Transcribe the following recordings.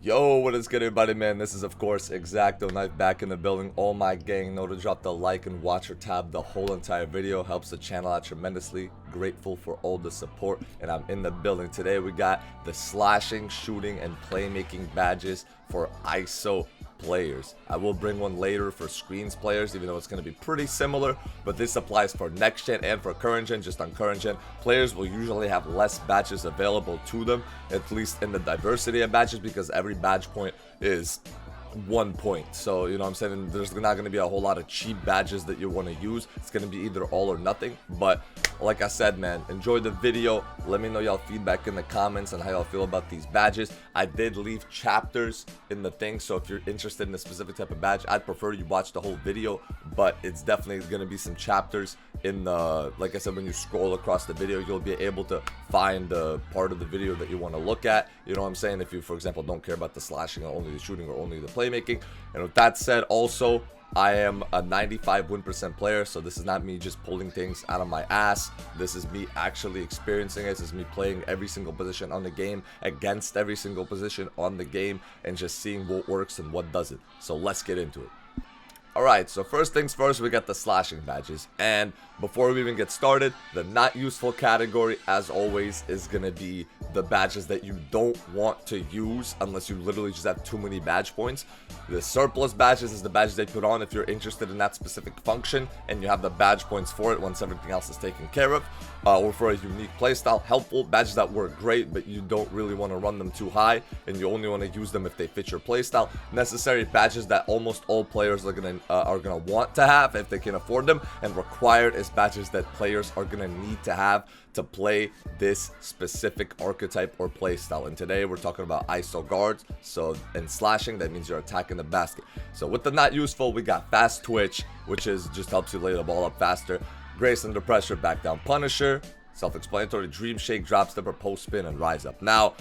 Yo, what is good, everybody, man? This is, of course, Exacto Knife back in the building. All my gang know to drop the like and watcher tab. The whole entire video helps the channel out tremendously. Grateful for all the support, and I'm in the building. Today we got the slashing, shooting, and playmaking badges for ISO players. I will bring one later for screens players, even though it's going to be pretty similar, but this applies for next gen and for current gen. Just on current gen, players will usually have less badges available to them, at least in the diversity of badges, because every badge point is 1 point. So you know what I'm saying, there's not going to be a whole lot of cheap badges that you want to use. It's going to be either all or nothing. But like I said, man, enjoy the video. Let me know y'all feedback in the comments and how y'all feel about these badges. I did leave chapters in the thing, so if you're interested in a specific type of badge, I'd prefer you watch the whole video, but it's definitely going to be some chapters in the, like I said, when you scroll across the video, you'll be able to find the part of the video that you want to look at. You know what I'm saying? If you, for example, don't care about the slashing or only the shooting or only the playmaking. And with that said, also, I am a 95 win percent player, so this is not me just pulling things out of my ass. This is me actually experiencing it. This is me playing every single position on the game against every single position on the game and just seeing what works and what doesn't. So let's get into it. Alright, so first things first, we got the slashing badges. And before we even get started, the not useful category, as always, is going to be the badges that you don't want to use unless you literally just have too many badge points. The surplus badges is the badges they put on if you're interested in that specific function and you have the badge points for it once everything else is taken care of. Or for a unique playstyle. Helpful badges that work great, but you don't really want to run them too high and you only want to use them if they fit your playstyle. Necessary badges that almost all players are gonna want to have if they can afford them, and required is badges that players are gonna need to have to play this specific archetype or playstyle. And today we're talking about ISO guards. So in slashing, that means you're attacking the basket. So with the not useful, we got fast twitch, which is just helps you lay the ball up faster. Grace under pressure, back down punisher, self-explanatory, dream shake, drop stepper, post spin, and rise up. Now,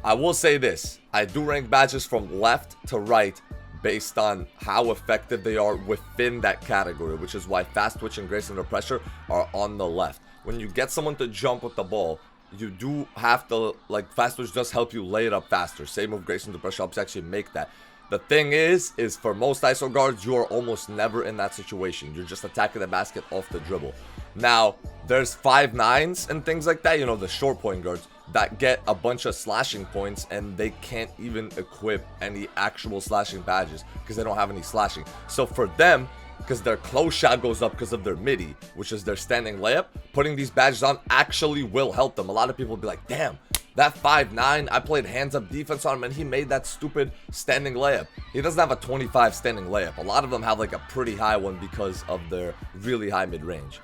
I will say this, I do rank badges from left to right based on how effective they are within that category, which is why fast twitch and grace under pressure are on the left. When you get someone to jump with the ball, you do have to, like, fast twitch does help you lay it up faster. Same with grace under pressure helps actually make that. The thing is for most ISO guards, you are almost never in that situation. You're just attacking the basket off the dribble. Now, there's 5'9s and things like that, you know, the short point guards that get a bunch of slashing points and they can't even equip any actual slashing badges because they don't have any slashing. So for them, because their close shot goes up because of their midi, which is their standing layup, putting these badges on actually will help them. A lot of people will be like, damn, that 5'9", I played hands-up defense on him and he made that stupid standing layup. He doesn't have a 25 standing layup. A lot of them have like a pretty high one because of their really high mid-range.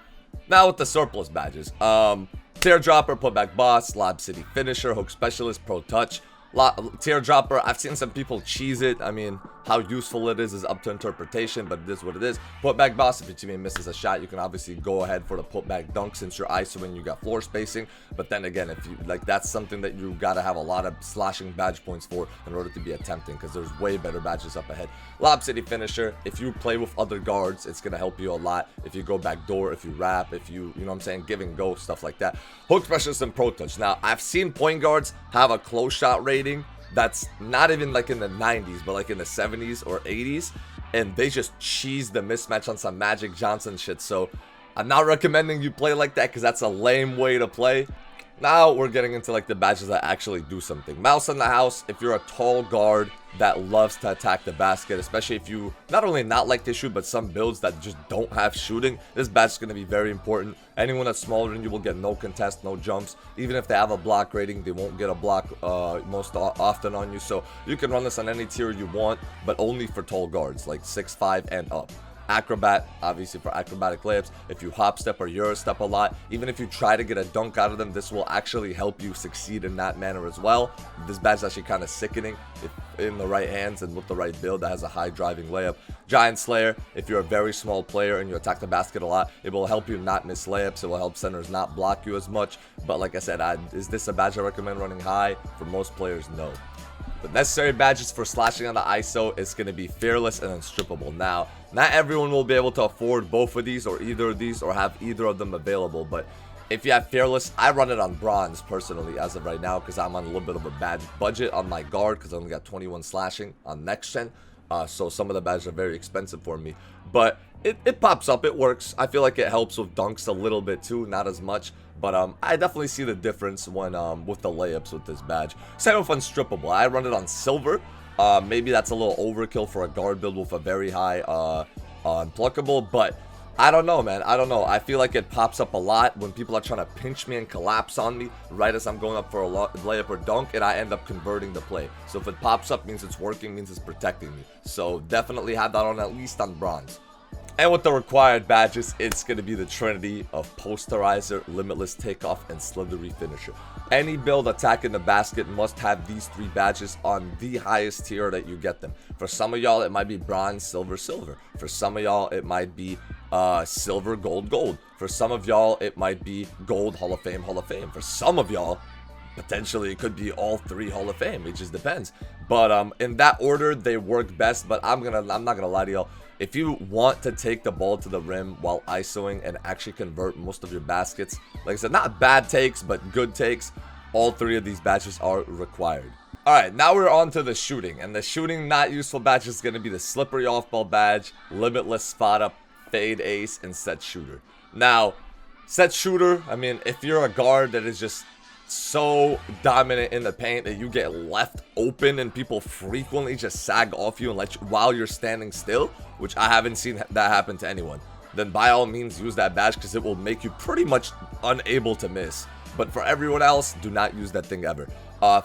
Now with the surplus badges, teardropper, putback boss, lob city finisher, hook specialist, pro touch. Teardropper, I've seen some people cheese it. I mean, how useful it is up to interpretation, but it is what it is. Putback boss, if your teammate misses a shot, you can obviously go ahead for the putback dunk since you're ISOing, you got floor spacing. But then again, if you like, that's something that you gotta have a lot of slashing badge points for in order to be attempting, because there's way better badges up ahead. Lob city finisher, if you play with other guards, it's gonna help you a lot. If you go back door, if you wrap, if you know what I'm saying, give and go, stuff like that. Hook specialist and pro touch. Now, I've seen point guards have a close shot rating that's not even like in the 90s, but like in the 70s or 80s, and they just cheese the mismatch on some Magic Johnson shit. So I'm not recommending you play like that because that's a lame way to play. Now we're getting into like the badges that actually do something. Mouse in the house, if you're a tall guard that loves to attack the basket, especially if you not only not like to shoot, but some builds that just don't have shooting, this badge is going to be very important. Anyone that's smaller than you will get no contest, no jumps. Even if they have a block rating, they won't get a block most often on you. So you can run this on any tier you want, but only for tall guards like 6'5" and up. Acrobat, obviously for acrobatic layups. If you hop step or euro step a lot, even if you try to get a dunk out of them, this will actually help you succeed in that manner as well. This badge is actually kind of sickening if in the right hands and with the right build that has a high driving layup. Giant Slayer, if you're a very small player and you attack the basket a lot, it will help you not miss layups. It will help centers not block you as much. But like I said, is this a badge I recommend running high? For most players, no. The necessary badges for slashing on the ISO is going to be Fearless and Unstrippable. Now, not everyone will be able to afford both of these or either of these or have either of them available, but If you have Fearless, I run it on bronze personally as of right now because I'm on a little bit of a bad budget on my guard because I only got 21 slashing on nextgen. So some of the badges are very expensive for me. But it pops up, it works. I feel like it helps with dunks a little bit too, not as much. But I definitely see the difference when with the layups with this badge. Same with unstrippable. I run it on silver. Maybe that's a little overkill for a guard build with a very high unpluckable, but I don't know, man. I don't know. I feel like it pops up a lot when people are trying to pinch me and collapse on me right as I'm going up for a layup or dunk, and I end up converting the play. So if it pops up, means it's working, means it's protecting me. So definitely have that on at least on bronze. And with the required badges, it's going to be the trinity of posterizer, limitless takeoff, and slithery finisher. Any build attacking the basket must have these 3 badges on the highest tier that you get them. For some of y'all, it might be bronze, silver, silver. For some of y'all, it might be silver, gold, gold. For some of y'all, it might be gold, Hall of Fame, Hall of Fame. For some of y'all, potentially it could be all 3 Hall of Fame. It just depends. But in that order, they work best. But I'm not gonna lie to y'all. If you want to take the ball to the rim while ISOing and actually convert most of your baskets, like I said, not bad takes, but good takes, all 3 of these badges are required. Alright, now we're on to the shooting. And the shooting not useful badge is going to be the slippery off-ball badge, limitless spot up, fade ace, and set shooter. Now, set shooter, I mean, if you're a guard that is just so dominant in the paint that you get left open and people frequently just sag off you and let you while you're standing still, which I haven't seen that happen to anyone, then by all means use that badge because it will make you pretty much unable to miss. But for everyone else, do not use that thing ever.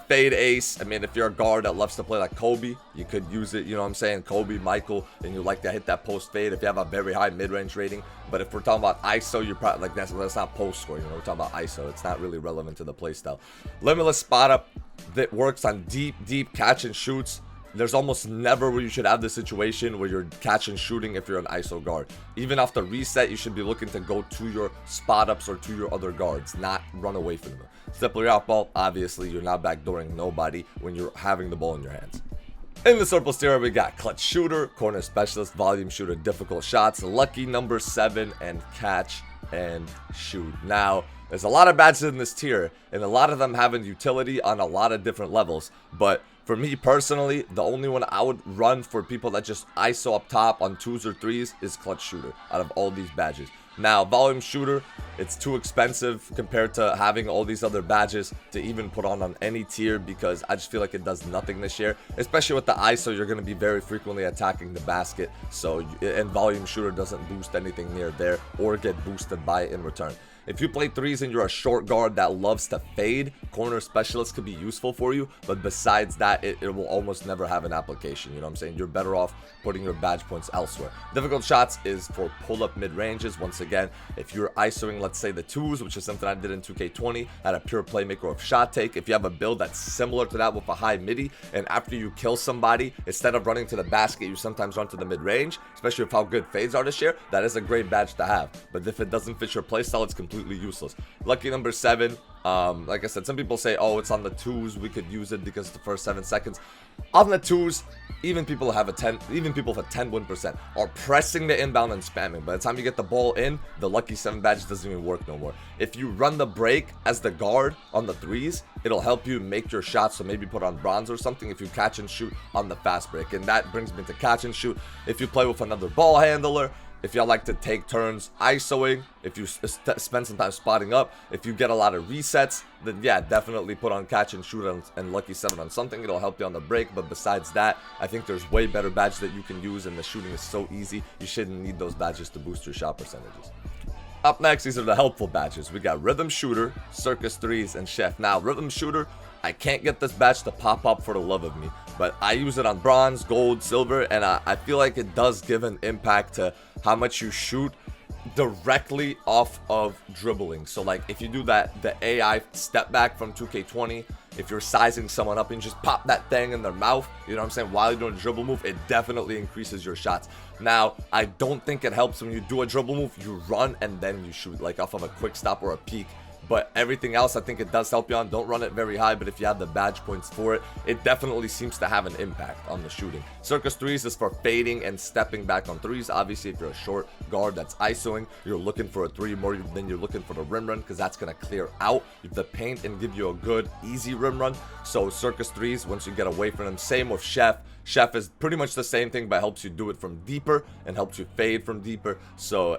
Fade ace, I mean, if you're a guard that loves to play like Kobe, you could use it, you know what I'm saying? Kobe, Michael, and you like to hit that post fade if you have a very high mid-range rating. But if we're talking about ISO, you're probably like, that's not post score, you know, we're talking about ISO. It's not really relevant to the playstyle. Limitless spot up that works on deep catch and shoots. There's almost never where you should have the situation where you're catch and shooting if you're an ISO guard. Even off the reset, you should be looking to go to your spot ups or to your other guards, not run away from them. Slippery off ball, obviously you're not backdooring nobody when you're having the ball in your hands. In the surplus tier, we got clutch shooter, corner specialist, volume shooter, difficult shots, lucky number 7, and catch and shoot. Now, there's a lot of badges in this tier, and a lot of them having utility on a lot of different levels, but for me personally, the only one I would run for people that just ISO up top on 2s or 3s is clutch shooter out of all these badges. Now, volume shooter, it's too expensive compared to having all these other badges to even put on any tier because I just feel like it does nothing this year. Especially with the ISO, you're going to be very frequently attacking the basket. So, and volume shooter doesn't boost anything near there or get boosted by it in return. If you play 3s and you're a short guard that loves to fade, corner specialist could be useful for you. But besides that, it will almost never have an application. You know what I'm saying? You're better off putting your badge points elsewhere. Difficult shots is for pull-up mid-ranges. Once again, if you're ISOing, let's say the 2s, which is something I did in 2K20, had a pure playmaker of shot take. If you have a build that's similar to that with a high midi, and after you kill somebody, instead of running to the basket, you sometimes run to the mid-range, especially with how good fades are this year, that is a great badge to have. But if it doesn't fit your playstyle, it's completely useless. Lucky number 7, like I said, some people say, oh, it's on the 2s, we could use it because it's the first 7 seconds. On the 2s, even people with a 10 win percent are pressing the inbound and spamming. By the time you get the ball in, the lucky 7 badge doesn't even work no more. If you run the break as the guard on the 3s, it'll help you make your shots, so maybe put on bronze or something if you catch and shoot on the fast break. And that brings me to catch and shoot. If you play with another ball handler, if y'all like to take turns ISOing, if you spend some time spotting up, if you get a lot of resets, then yeah, definitely put on catch and shoot and lucky 7 on something. It'll help you on the break. But besides that, I think there's way better badges that you can use, and the shooting is so easy. You shouldn't need those badges to boost your shot percentages. Up next, these are the helpful badges. We got Rhythm Shooter, Circus 3s, and Chef. Now, Rhythm Shooter, I can't get this badge to pop up for the love of me, but I use it on bronze, gold, silver, and I feel like it does give an impact to how much you shoot directly off of dribbling. So like if you do that, the AI step back from 2K20, if you're sizing someone up and just pop that thing in their mouth, you know what I'm saying, while you're doing a dribble move, it definitely increases your shots. Now, I don't think it helps when you do a dribble move, you run and then you shoot like off of a quick stop or a peek, but everything else I think it does help you on. Don't run it very high, but if you have the badge points for it, it definitely seems to have an impact on the shooting. Circus threes is for fading and stepping back on threes. Obviously, if you're a short guard that's isoing, you're looking for a three more than you're looking for the rim run, because that's going to clear out the paint and give you a good easy rim run. So Circus threes, once you get away from them. Same with Chef. Chef is pretty much the same thing, but helps you do it from deeper and helps you fade from deeper. So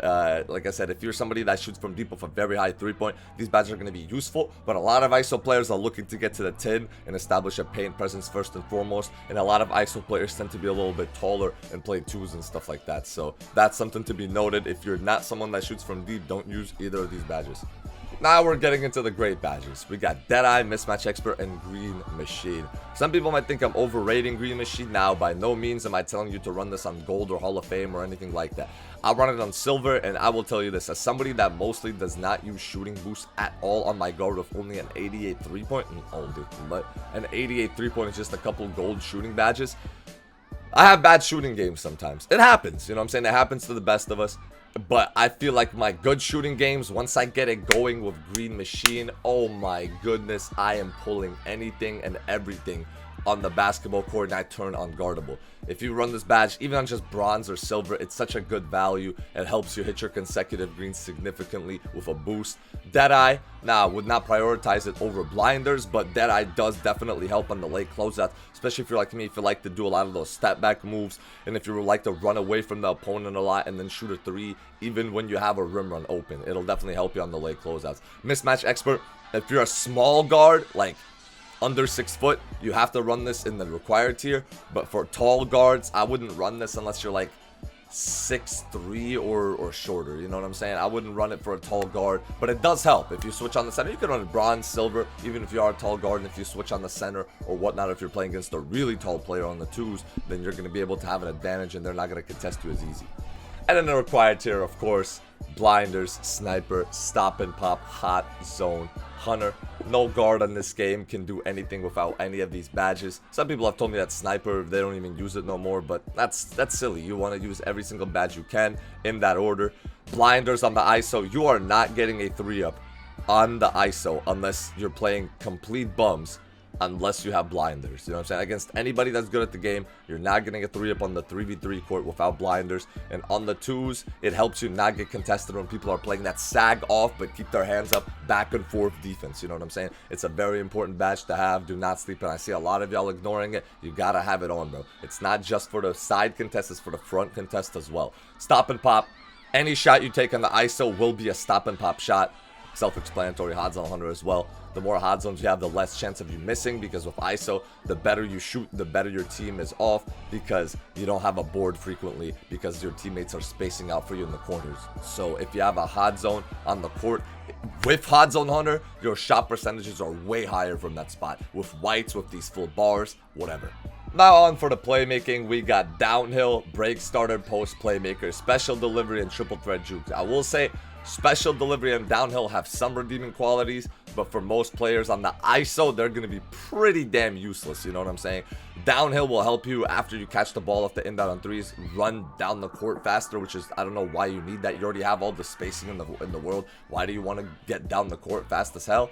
like I said, if you're somebody that shoots from deep with a very high 3-point, these badges are going to be useful. But a lot of ISO players are looking to get to the 10 and establish a paint presence first and foremost, and a lot of ISO players tend to be a little bit taller and play twos and stuff like that. So that's something to be noted. If you're not someone that shoots from deep, don't use either of these badges. Now we're getting into the great badges. We got Deadeye, Mismatch Expert, and Green Machine. Some people might think I'm overrating Green Machine. Now, by no means am I telling you to run this on Gold or Hall of Fame or anything like that. I'll run it on Silver, and I will tell you this. As somebody that mostly does not use shooting boost at all on my guard with only an 88 3-point, but an 88 3-point is just a couple gold shooting badges. I have bad shooting games sometimes. It happens, you know what I'm saying? It happens to the best of us. But I feel like my good shooting games, once I get it going with Green Machine, oh my goodness, I am pulling anything and everything on the basketball court, and I turn unguardable. If you run this badge, even on just bronze or silver, it's such a good value. It helps you hit your consecutive greens significantly with a boost. Deadeye, now, would not prioritize it over blinders, but Deadeye does definitely help on the late closeout, especially if you're like me, if you like to do a lot of those step back moves, and if you like to run away from the opponent a lot and then shoot a three, even when you have a rim run open. It'll definitely help you on the late closeouts. Mismatch Expert, if you're a small guard, like under 6 foot, you have to run this in the required tier. But for tall guards, I wouldn't run this unless you're like 6'3" or shorter. You know what I'm saying? I wouldn't run it for a tall guard, but it does help. If you switch on the center, you can run it bronze, silver, even if you are a tall guard. And if you switch on the center or whatnot, if you're playing against a really tall player on the twos, then you're going to be able to have an advantage and they're not going to contest you as easy. And then the required tier, of course, blinders, sniper, stop and pop, hot zone, hunter. No guard on this game can do anything without any of these badges. Some people have told me that sniper, they don't even use it no more, but that's silly. You want to use every single badge you can in that order. Blinders on the ISO, you are not getting a 3-up on the ISO unless you're playing complete bums, unless you have blinders. You know what I'm saying? Against anybody that's good at the game, you're not getting a 3-up on the 3v3 court without blinders. And on the twos, it helps you not get contested when people are playing that sag off but keep their hands up back and forth defense. You know what I'm saying? It's a very important badge to have. Do not sleep. And I see a lot of y'all ignoring it. You gotta have it on, bro. It's not just for the side contest, it's for the front contest as well. Stop and pop. Any shot you take on the ISO will be a stop and pop shot. Self-explanatory. Hot zone hunter as well. The more hot zones you have, the less chance of you missing, because with ISO, the better you shoot, the better your team is off, because you don't have a board frequently, because your teammates are spacing out for you in the corners. So if you have a hot zone on the court with hot zone hunter, your shot percentages are way higher from that spot. With whites, with these full bars, whatever. Now on for the playmaking, we got downhill, break starter, post playmaker, special delivery, and triple threat juke. I will say special delivery and downhill have some redeeming qualities, but for most players on the ISO, they're going to be pretty damn useless. You know what I'm saying? Downhill will help you after you catch the ball off the inbound on threes, run down the court faster, which is, I don't know why you need that. You already have all the spacing in the world. Why do you want to get down the court fast as hell?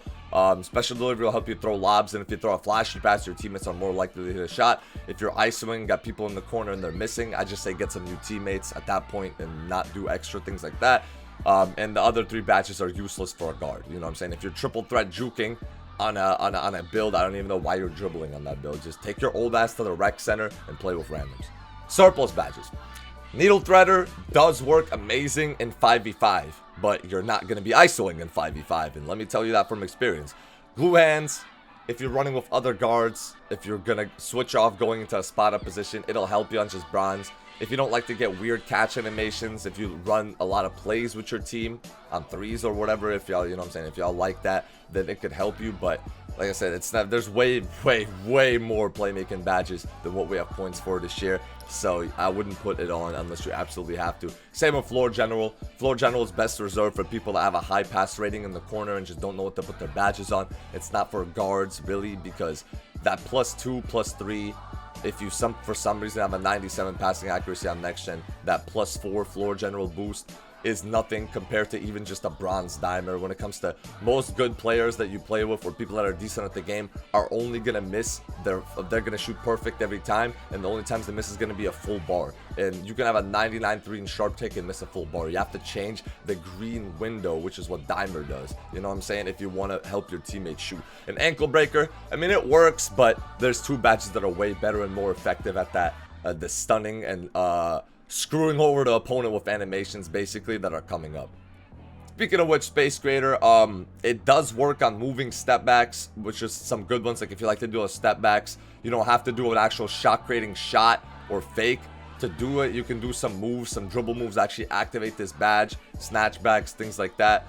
Special delivery will help you throw lobs, and if you throw a flashy pass, your teammates are more likely to hit a shot. If you're ISOing, got people in the corner and they're missing, I just say get some new teammates at that point and not do extra things like that. And the other 3 badges are useless for a guard. You know what I'm saying? If you're triple threat juking on a build, I don't even know why you're dribbling on that build. Just take your old ass to the rec center and play with randoms. Surplus badges. Needle threader does work amazing in 5v5, but you're not going to be ISOing in 5v5. And let me tell you that from experience. Glue hands, if you're running with other guards, if you're going to switch off going into a spot up position, it'll help you on just bronze. If you don't like to get weird catch animations, if you run a lot of plays with your team on threes or whatever, if y'all, you know what I'm saying, if y'all like that, then it could help you. But like I said, it's not, there's way more playmaking badges than what we have points for this year. So I wouldn't put it on unless you absolutely have to. Same with floor general. Floor general is best reserved for people that have a high pass rating in the corner and just don't know what to put their badges on. It's not for guards really, because that +2, +3, if you for some reason have a 97 passing accuracy on next gen, that +4 floor general boost is nothing compared to even just a bronze dimer. When it comes to most good players that you play with, or people that are decent at the game, are only gonna miss they're gonna shoot perfect every time, and the only times they miss is gonna be a full bar. And you can have a 99-3 in sharp take and miss a full bar. You have to change the green window, which is what dimer does. You know what I'm saying? If you want to help your teammates shoot. An ankle breaker, I mean, it works, but there's two badges that are way better and more effective at that. The stunning and screwing over the opponent with animations, basically, that are coming up. Speaking of which, Space Creator, it does work on moving step backs, which is some good ones. Like if you like to do a step backs, you don't have to do an actual shot creating shot or fake. To do it, you can do some moves, some dribble moves, actually activate this badge, snatchbacks, things like that.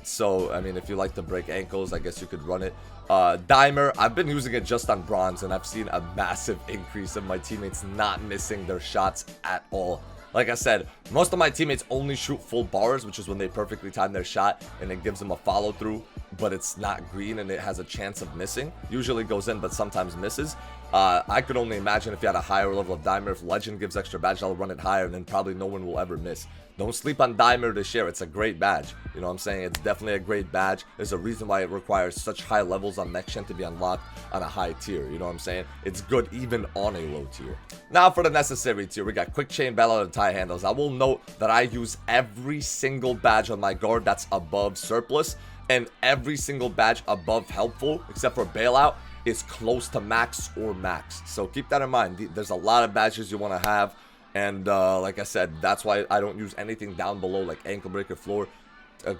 So I mean, if you like to break ankles, I guess you could run it. Dimer, I've been using it just on bronze, and I've seen a massive increase in my teammates not missing their shots at all. Like I said, most of my teammates only shoot full bars, which is when they perfectly time their shot and it gives them a follow through, but it's not green and it has a chance of missing. Usually goes in, but sometimes misses. I could only imagine if you had a higher level of dimer, if legend gives extra badge, I'll run it higher, and then probably no one will ever miss. Don't sleep on dimer this year. It's a great badge. You know what I'm saying? It's definitely a great badge. There's a reason why it requires such high levels on nextgen to be unlocked on a high tier. You know what I'm saying? It's good even on a low tier. Now for the necessary tier, we got quick chain, bailout, and tie handles. I will note that I use every single badge on my guard that's above surplus, and every single badge above helpful, except for bailout, is close to max or max. So keep that in mind. There's a lot of badges you want to have. And like I said, that's why I don't use anything down below like ankle breaker, floor,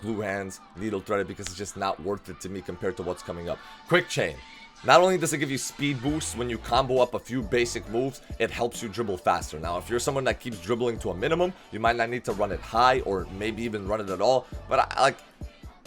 glue hands, needle threaded, because it's just not worth it to me compared to what's coming up. Quick chain. Not only does it give you speed boosts when you combo up a few basic moves, it helps you dribble faster. Now, if you're someone that keeps dribbling to a minimum, you might not need to run it high or maybe even run it at all. But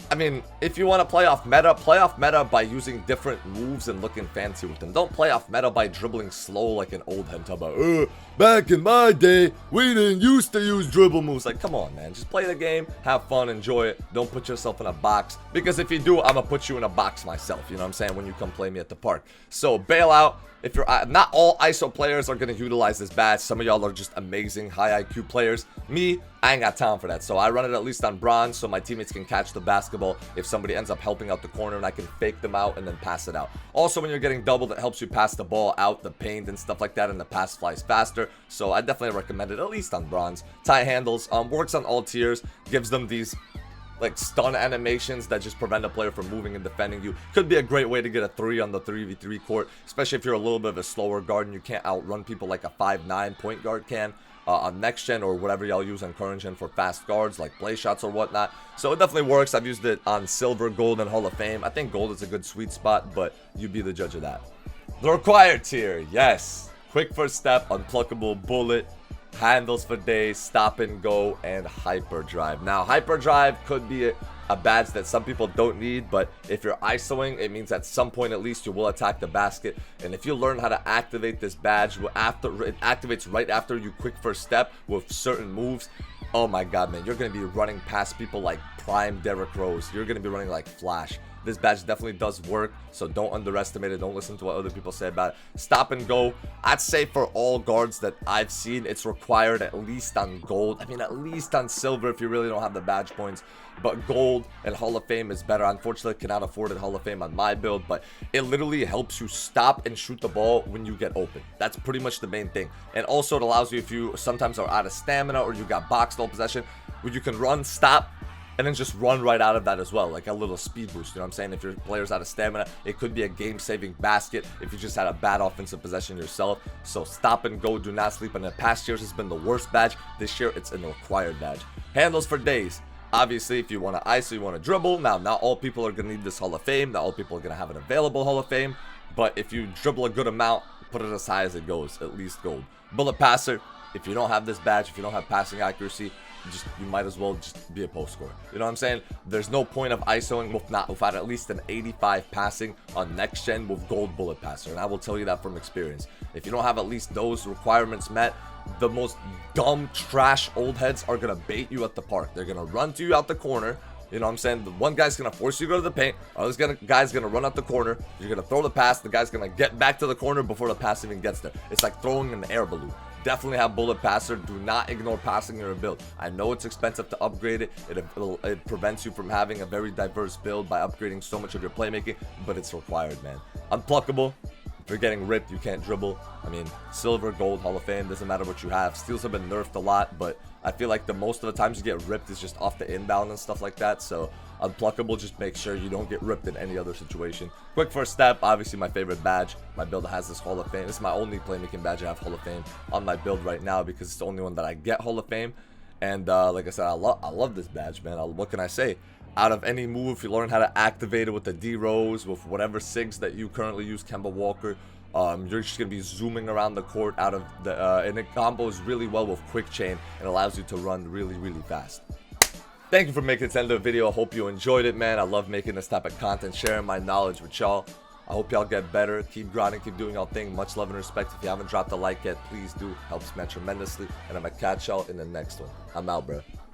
I mean, if you want to play off meta by using different moves and looking fancy with them. Don't play off meta by dribbling slow like an old head about, back in my day, we didn't used to use dribble moves. Like, come on, man. Just play the game, have fun, enjoy it. Don't put yourself in a box. Because if you do, I'm going to put you in a box myself. You know what I'm saying? When you come play me at the park. So, bailout. If you're not all ISO players are going to utilize this badge. Some of y'all are just amazing high IQ players. Me, I ain't got time for that. So I run it at least on bronze so my teammates can catch the basketball if somebody ends up helping out the corner, and I can fake them out and then pass it out. Also, when you're getting doubled, it helps you pass the ball out the paint and stuff like that, and the pass flies faster. So I definitely recommend it at least on bronze. Tie handles works on all tiers, gives them these like stun animations that just prevent a player from moving and defending you. Could be a great way to get a 3 on the 3v3 court, especially if you're a little bit of a slower guard and you can't outrun people like a 5'9" point guard can on next gen or whatever y'all use on current gen for fast guards like play shots or whatnot. So it definitely works. I've used it on silver, gold, and Hall of Fame. I think gold is a good sweet spot, but you be the judge of that. The required tier, yes. Quick first step, unpluckable bullet, handles for days, stop and go, and hyperdrive. Now, hyperdrive could be a badge that some people don't need, but if you're ISOing, it means at some point at least you will attack the basket. And if you learn how to activate this badge, after it activates right after you quick first step with certain moves, oh my god, man, you're going to be running past people like prime Derrick Rose. You're going to be running like Flash. This badge definitely does work, so don't underestimate it. Don't listen to what other people say about it. Stop and go. I'd say for all guards that I've seen, it's required at least on gold. I mean, at least on silver if you really don't have the badge points. But gold and Hall of Fame is better. Unfortunately, I cannot afford it Hall of Fame on my build, but it literally helps you stop and shoot the ball when you get open. That's pretty much the main thing. And also it allows you, if you sometimes are out of stamina or you got boxed all possession, where you can run, stop, and then just run right out of that as well, like a little speed boost. You know what I'm saying? If your player's out of stamina, it could be a game-saving basket if you just had a bad offensive possession yourself. So stop and go. Do not sleep on it. Past years has been the worst badge. This year, it's an required badge. Handles for days. Obviously, if you want to ISO, you want to dribble. Now, not all people are going to need this Hall of Fame. Not all people are going to have an available Hall of Fame. But if you dribble a good amount, put it as high as it goes, at least gold. Bullet passer. If you don't have this badge, if you don't have passing accuracy, you might as well just be a post scorer. You know what I'm saying? There's no point of ISOing without at least an 85 passing on next gen with gold bullet passer, and I will tell you that from experience. If you don't have at least those requirements met, the most dumb trash old heads are gonna bait you at the park. They're gonna run to you out the corner. You know what I'm saying? The one guy's gonna force you to go to the paint. Other guy's gonna run out the corner. You're gonna throw the pass. The guy's gonna get back to the corner before the pass even gets there. It's like throwing an air balloon. definitely have bullet passer, do not ignore passing your build. I know it's expensive to upgrade it. It prevents you from having a very diverse build by upgrading so much of your playmaking, but it's required, man. Unpluckable. If you're getting ripped, you can't dribble. I mean, silver, gold, Hall of Fame, doesn't matter what you have. Steals have been nerfed a lot, but I feel like the most of the times you get ripped is just off the inbound and stuff like that. So unpluckable, just make sure you don't get ripped in any other situation. Quick first step, obviously my favorite badge. My build has this Hall of Fame. This is my only playmaking badge I have Hall of Fame on my build right now because it's the only one that I get Hall of Fame. And like I said, I love this badge, man. What can I say? Out of any move, if you learn how to activate it with the D-Rose, with whatever SIGs that you currently use, Kemba Walker, you're just going to be zooming around the court out of the, and it combos really well with quick chain and allows you to run really, really fast. Thank you for making it to the end of the video. I hope you enjoyed it, man. I love making this type of content, sharing my knowledge with y'all. I hope y'all get better. Keep grinding, keep doing y'all thing. Much love and respect. If you haven't dropped a like yet, please do. Helps me tremendously. And I'm going to catch y'all in the next one. I'm out, bro.